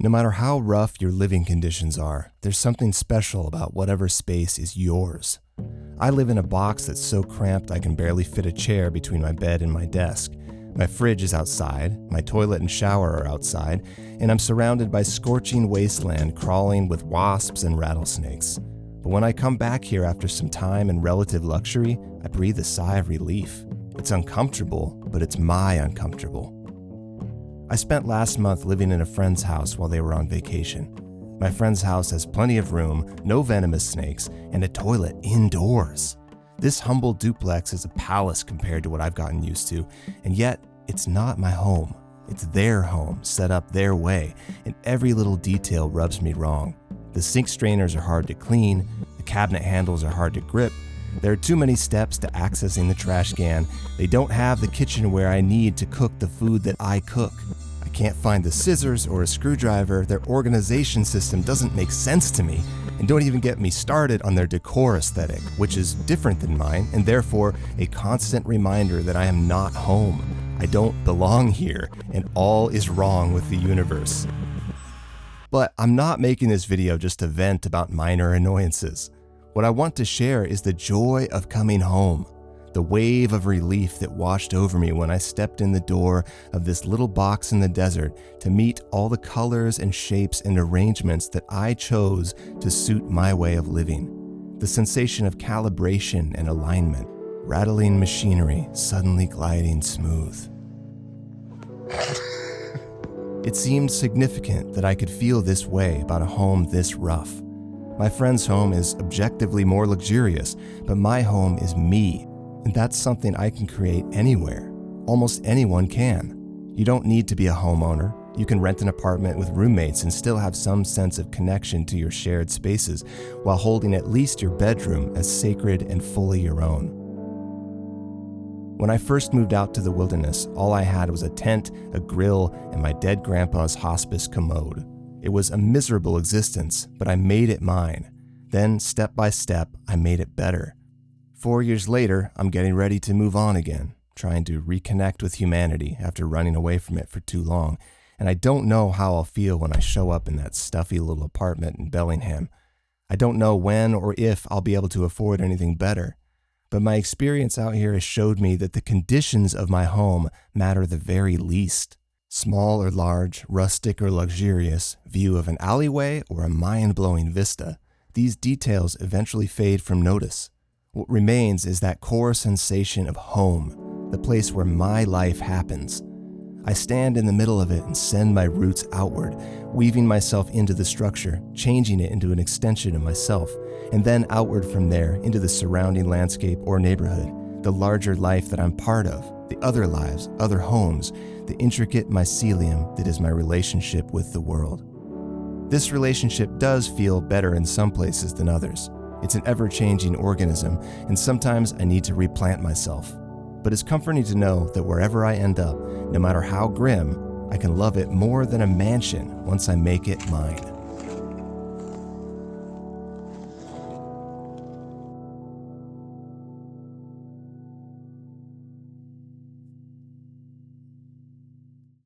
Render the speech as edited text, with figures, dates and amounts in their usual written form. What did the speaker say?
No matter how rough your living conditions are, there's something special about whatever space is yours. I live in a box that's so cramped I can barely fit a chair between my bed and my desk. My fridge is outside, my toilet and shower are outside, and I'm surrounded by scorching wasteland crawling with wasps and rattlesnakes. But when I come back here after some time and relative luxury, I breathe a sigh of relief. It's uncomfortable, but it's my uncomfortable. I spent last month living in a friend's house while they were on vacation. My friend's house has plenty of room, no venomous snakes, and a toilet indoors. This humble duplex is a palace compared to what I've gotten used to, and yet it's not my home. It's their home, set up their way, and every little detail rubs me wrong. The sink strainers are hard to clean, the cabinet handles are hard to grip, there are too many steps to accessing the trash can, they don't have the kitchenware I need to cook the food that I cook. I can't find the scissors or a screwdriver, their organization system doesn't make sense to me, and don't even get me started on their decor aesthetic, which is different than mine, and therefore a constant reminder that I am not home. I don't belong here, and all is wrong with the universe. But I'm not making this video just to vent about minor annoyances. What I want to share is the joy of coming home, the wave of relief that washed over me when I stepped in the door of this little box in the desert to meet all the colors and shapes and arrangements that I chose to suit my way of living. The sensation of calibration and alignment, rattling machinery suddenly gliding smooth. It seemed significant that I could feel this way about a home this rough. My friend's home is objectively more luxurious, but my home is me, and that's something I can create anywhere. Almost anyone can. You don't need to be a homeowner. You can rent an apartment with roommates and still have some sense of connection to your shared spaces, while holding at least your bedroom as sacred and fully your own. When I first moved out to the wilderness, all I had was a tent, a grill, and my dead grandpa's hospice commode. It was a miserable existence, but I made it mine. Then, step by step, I made it better. 4 years later, I'm getting ready to move on again, trying to reconnect with humanity after running away from it for too long, and I don't know how I'll feel when I show up in that stuffy little apartment in Bellingham. I don't know when or if I'll be able to afford anything better, but my experience out here has showed me that the conditions of my home matter the very least. Small or large, rustic or luxurious, view of an alleyway or a mind-blowing vista, these details eventually fade from notice. What remains is that core sensation of home, the place where my life happens. I stand in the middle of it and send my roots outward, weaving myself into the structure, changing it into an extension of myself, and then outward from there into the surrounding landscape or neighborhood, the larger life that I'm part of, the other lives, other homes, the intricate mycelium that is my relationship with the world. This relationship does feel better in some places than others. It's an ever-changing organism, and sometimes I need to replant myself. But it's comforting to know that wherever I end up, no matter how grim, I can love it more than a mansion once I make it mine.